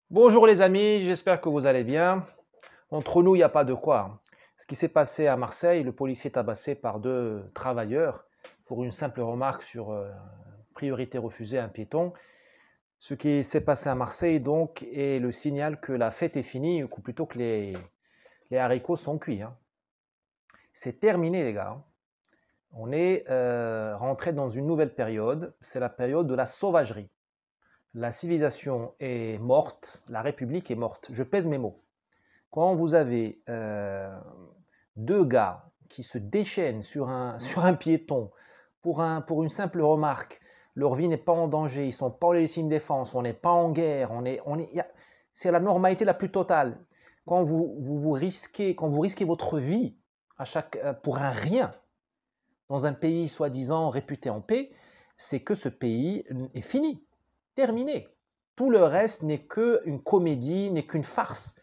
Bonjour les amis, j'espère que vous allez bien. Entre nous, il n'y a pas de quoi, hein. Ce qui s'est passé à Marseille, le policier tabassé par deux travailleurs pour une simple remarque sur priorité refusée à un piéton. Ce qui s'est passé à Marseille, donc, est le signal que la fête est finie, ou plutôt que les haricots sont cuits, hein. C'est terminé, les gars, hein. On est rentré dans une nouvelle période, c'est la période de la sauvagerie. La civilisation est morte, la République est morte. Je pèse mes mots. Quand vous avez deux gars qui se déchaînent sur un, sur un piéton pour une simple remarque, leur vie n'est pas en danger, ils ne sont pas en légitime défense, on n'est pas en guerre, c'est la normalité la plus totale. Quand vous risquez votre vie pour un rien dans un pays soi-disant réputé en paix, c'est que ce pays est fini, terminé. Tout le reste n'est qu'une comédie, n'est qu'une farce.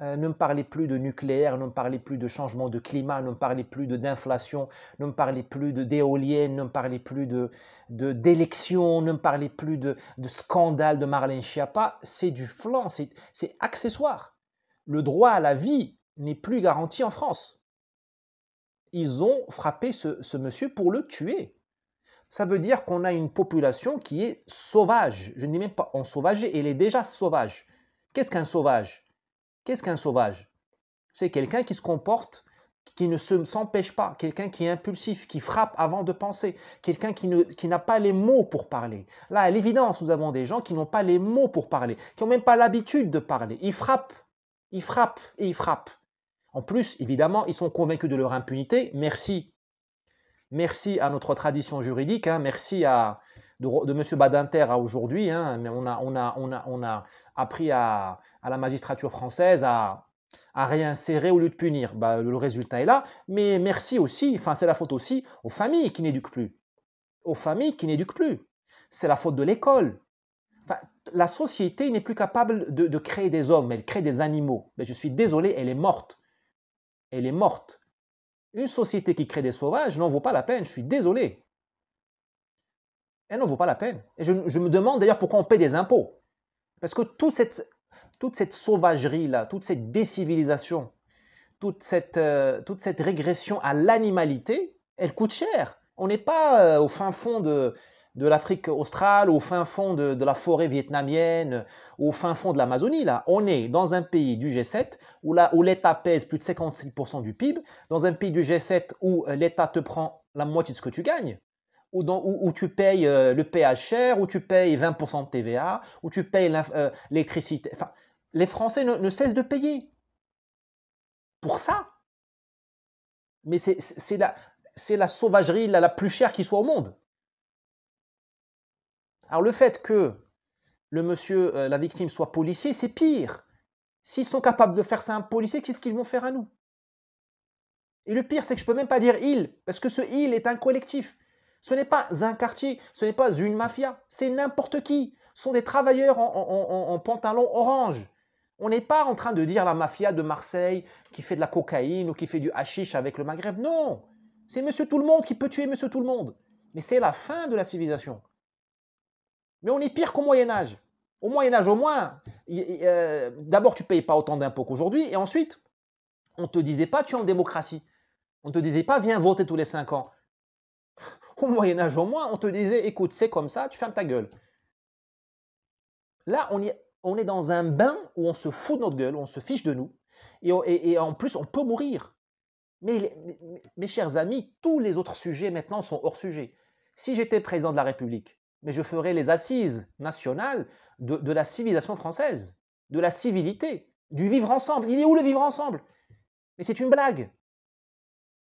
Ne me parlez plus de nucléaire, ne me parlez plus de changement de climat, ne me parlez plus d'inflation, ne me parlez plus d'éoliennes, ne me parlez plus d'élections, ne me parlez plus de scandale de Marlène Schiappa. C'est du flan, c'est accessoire. Le droit à la vie n'est plus garanti en France. Ils ont frappé ce monsieur pour le tuer. Ça veut dire qu'on a une population qui est sauvage. Je ne dis même pas ensauvagée, elle est déjà sauvage. Qu'est-ce qu'un sauvage? Qu'est-ce qu'un sauvage? C'est quelqu'un qui se comporte, qui ne s'empêche pas, quelqu'un qui est impulsif, qui frappe avant de penser, quelqu'un qui n'a pas les mots pour parler. Là, à l'évidence, nous avons des gens qui n'ont pas les mots pour parler, qui n'ont même pas l'habitude de parler. Ils frappent et ils frappent. En plus, évidemment, ils sont convaincus de leur impunité. Merci à notre tradition juridique, hein, merci de M. Badinter à aujourd'hui, hein, mais on a appris à la magistrature française à réinsérer au lieu de punir. Bah, le résultat est là, mais merci aussi, enfin c'est la faute aussi aux familles qui n'éduquent plus. Aux familles qui n'éduquent plus. C'est la faute de l'école. Enfin, la société n'est plus capable de créer des hommes, elle crée des animaux. Mais je suis désolé, elle est morte. Elle est morte. Une société qui crée des sauvages n'en vaut pas la peine, je suis désolé. Elle n'en vaut pas la peine. Et je me demande d'ailleurs pourquoi on paie des impôts. Parce que toute cette sauvagerie-là, toute cette décivilisation, toute cette régression à l'animalité, elle coûte cher. On n'est pas au fin fond de l'Afrique australe, au fin fond de la forêt vietnamienne, au fin fond de l'Amazonie. Là, on est dans un pays du G7 où l'État pèse plus de 56% du PIB, dans un pays du G7 où l'État te prend la moitié de ce que tu gagnes, où tu payes le péage cher, où tu payes 20% de TVA, où tu payes l'électricité. Enfin, les Français ne cessent de payer pour ça. Mais c'est la sauvagerie la plus chère qui soit au monde. Alors le fait que le monsieur, la victime soit policier, c'est pire. S'ils sont capables de faire ça à un policier, qu'est-ce qu'ils vont faire à nous? Et le pire, c'est que je ne peux même pas dire il, parce que ce il est un collectif. Ce n'est pas un quartier, ce n'est pas une mafia, c'est n'importe qui. Ce sont des travailleurs en pantalon orange. On n'est pas en train de dire la mafia de Marseille qui fait de la cocaïne ou qui fait du hashish avec le Maghreb. Non, c'est monsieur tout le monde qui peut tuer monsieur tout le monde. Mais c'est la fin de la civilisation. Mais on est pire qu'au Moyen-Âge. Au Moyen-Âge, au moins, d'abord, tu ne payes pas autant d'impôts qu'aujourd'hui, et ensuite, on ne te disait pas tu es en démocratie. On ne te disait pas viens voter tous les 5 ans. Au Moyen-Âge, au moins, on te disait écoute, c'est comme ça, tu fermes ta gueule. Là, on est dans un bain où on se fout de notre gueule, on se fiche de nous, et en plus, on peut mourir. Mais mes chers amis, tous les autres sujets maintenant sont hors sujet. Si j'étais président de la République, mais je ferais les assises nationales de la civilisation française, de la civilité, du vivre ensemble. Il est où le vivre ensemble? Mais c'est une blague.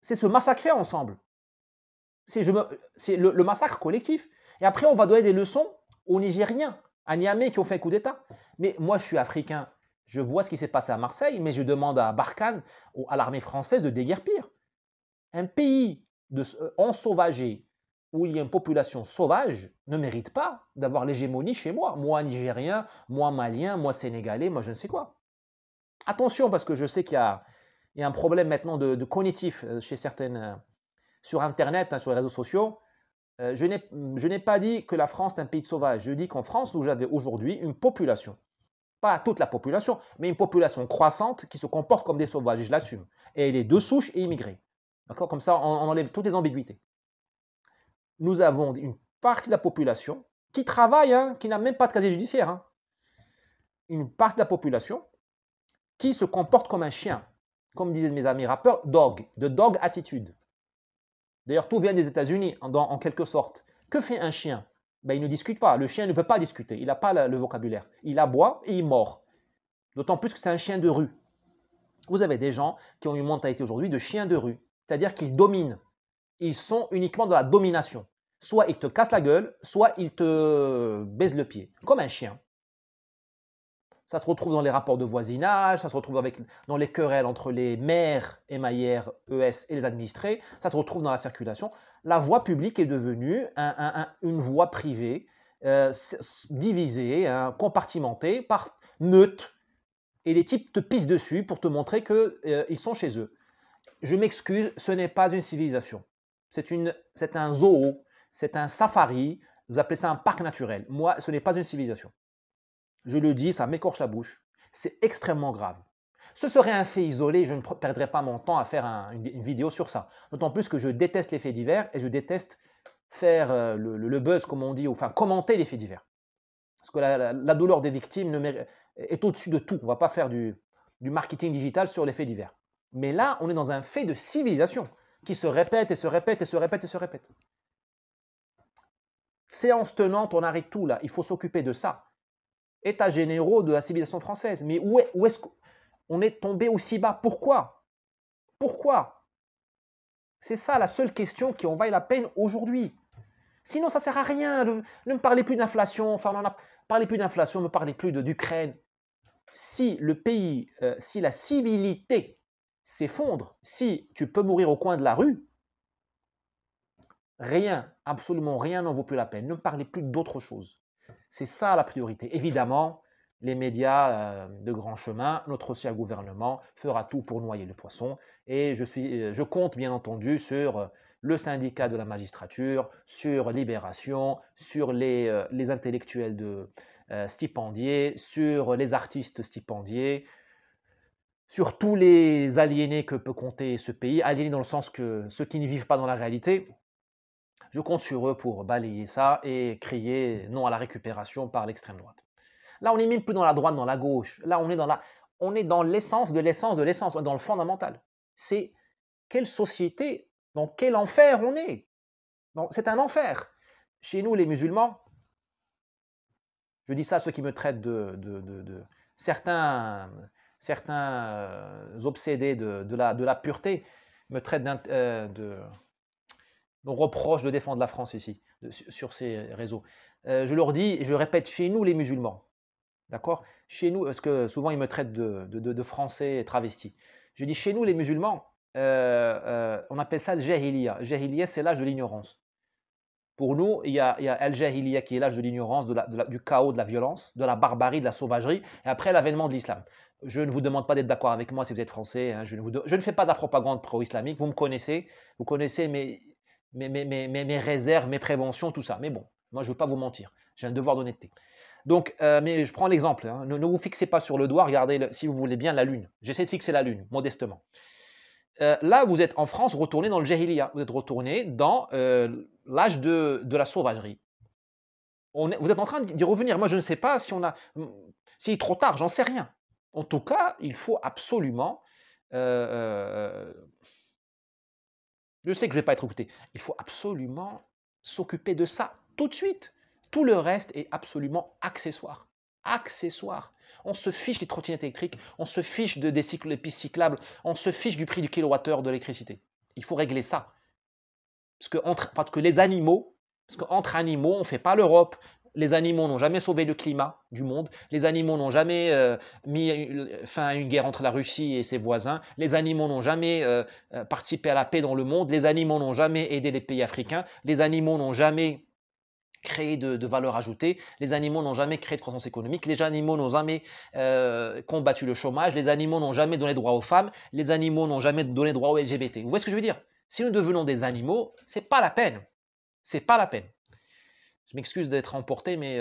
C'est se massacrer ensemble. C'est le massacre collectif. Et après, on va donner des leçons aux Nigériens, à Niamey qui ont fait un coup d'État. Mais moi, je suis africain. Je vois ce qui s'est passé à Marseille, mais je demande à Barkhane, à l'armée française de déguerpir. Un pays ensauvagé, où il y a une population sauvage, ne mérite pas d'avoir l'hégémonie chez moi. Moi, Nigérien, moi, Malien, moi, Sénégalais, moi, je ne sais quoi. Attention, parce que je sais qu'il y a un problème maintenant de cognitif chez certaines, sur Internet, hein, sur les réseaux sociaux. Je n'ai pas dit que la France est un pays de sauvages. Je dis qu'en France, nous avons aujourd'hui une population Pas toute la population, mais une population croissante qui se comporte comme des sauvages, et je l'assume. Et elle est de souche et immigrée. D'accord? Comme ça, on enlève toutes les ambiguïtés. Nous avons une partie de la population qui travaille, hein, qui n'a même pas de casier judiciaire. Hein. Une partie de la population qui se comporte comme un chien. Comme disaient mes amis rappeurs, dog, de dog attitude. D'ailleurs, tout vient des États-Unis, en quelque sorte. Que fait un chien? Ben, il ne discute pas. Le chien ne peut pas discuter. Il n'a pas le vocabulaire. Il aboie et il mord. D'autant plus que c'est un chien de rue. Vous avez des gens qui ont une mentalité aujourd'hui de chien de rue. C'est-à-dire qu'ils dominent. Ils sont uniquement dans la domination. Soit ils te cassent la gueule, soit ils te baisent le pied. Comme un chien. Ça se retrouve dans les rapports de voisinage, ça se retrouve dans les querelles entre les maires, MAIR, ES et les administrés, ça se retrouve dans la circulation. La voie publique est devenue une voie privée, divisée, compartimentée, par meute. Et les types te pissent dessus pour te montrer qu'ils sont chez eux. Je m'excuse, ce n'est pas une civilisation. C'est un zoo, c'est un safari, vous appelez ça un parc naturel. Moi, ce n'est pas une civilisation. Je le dis, ça m'écorche la bouche. C'est extrêmement grave. Ce serait un fait isolé, je ne perdrai pas mon temps à faire une vidéo sur ça. D'autant plus que je déteste les faits divers et je déteste faire le buzz, comme on dit, enfin commenter les faits divers. Parce que la douleur des victimes est au-dessus de tout. On ne va pas faire du marketing digital sur les faits divers. Mais là, on est dans un fait de civilisation qui se répète et se répète et se répète et se répète. Séance tenante, on arrête tout là. Il faut s'occuper de ça. États généraux de la civilisation française. Mais où est-ce qu'on est tombé aussi bas? Pourquoi? Pourquoi? C'est ça la seule question qui en vaille la peine aujourd'hui. Sinon, ça ne sert à rien. Ne me parlez plus d'inflation. Enfin, parlez plus d'inflation, ne me parlez plus d'Ukraine. Si le pays, si la civilité s'effondre, si tu peux mourir au coin de la rue, rien, absolument rien n'en vaut plus la peine. Ne me parlez plus d'autre chose. C'est ça la priorité. Évidemment, les médias de grand chemin, notre ancien gouvernement fera tout pour noyer le poisson. Et je compte bien entendu sur le syndicat de la magistrature, sur Libération, sur les intellectuels stipendiés, sur les artistes stipendiés, sur tous les aliénés que peut compter ce pays, aliénés dans le sens que ceux qui ne vivent pas dans la réalité. Je compte sur eux pour balayer ça et crier non à la récupération par l'extrême droite. Là, on n'est même plus dans la droite, dans la gauche. Là, on est dans l'essence de l'essence de l'essence, dans le fondamental. C'est quelle société, dans quel enfer on est. C'est un enfer. Chez nous, les musulmans, je dis ça à ceux qui me traitent de certains obsédés de la pureté, me traitent on reproche de défendre la France ici, sur ces réseaux. Je leur dis, et je répète, chez nous les musulmans, d'accord? Chez nous, parce que souvent ils me traitent de français travestis. Je dis, chez nous les musulmans, on appelle ça le jahiliya. Jahiliya, c'est l'âge de l'ignorance. Pour nous, il y a al-jahiliya qui est l'âge de l'ignorance, du chaos, de la violence, de la barbarie, de la sauvagerie, et après l'avènement de l'islam. Je ne vous demande pas d'être d'accord avec moi si vous êtes français, hein, je ne fais pas de la propagande pro-islamique, vous connaissez mes réserves, mes préventions, tout ça. Mais bon, moi, je ne veux pas vous mentir. J'ai un devoir d'honnêteté. Donc, mais je prends l'exemple. Hein. Ne vous fixez pas sur le doigt. Regardez, si vous voulez bien, la Lune. J'essaie de fixer la Lune, modestement. Là, vous êtes en France, retourné dans le jahiliya. Vous êtes retourné dans l'âge de la sauvagerie. Vous êtes en train d'y revenir. Moi, je ne sais pas s'il est trop tard. J'en sais rien. En tout cas, il faut absolument... je sais que je ne vais pas être écouté. Il faut absolument s'occuper de ça tout de suite. Tout le reste est absolument accessoire. Accessoire. On se fiche des trottinettes électriques, on se fiche des pistes cyclables, on se fiche du prix du kilowattheure de l'électricité. Il faut régler ça. Parce que les animaux, parce qu'entre animaux, on ne fait pas l'Europe. Les animaux n'ont jamais sauvé le climat du monde. Les animaux n'ont jamais mis fin à une guerre entre la Russie et ses voisins. Les animaux n'ont jamais participé à la paix dans le monde. Les animaux n'ont jamais aidé les pays africains. Les animaux n'ont jamais créé de valeur ajoutée. Les animaux n'ont jamais créé de croissance économique. Les animaux n'ont jamais combattu le chômage. Les animaux n'ont jamais donné droit aux femmes. Les animaux n'ont jamais donné droit aux LGBT. Vous voyez ce que je veux dire? Si nous devenons des animaux, ce n'est pas la peine. Ce n'est pas la peine. Je m'excuse d'être emporté, mais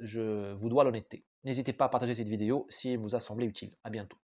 je vous dois l'honnêteté. N'hésitez pas à partager cette vidéo si elle vous a semblé utile. À bientôt.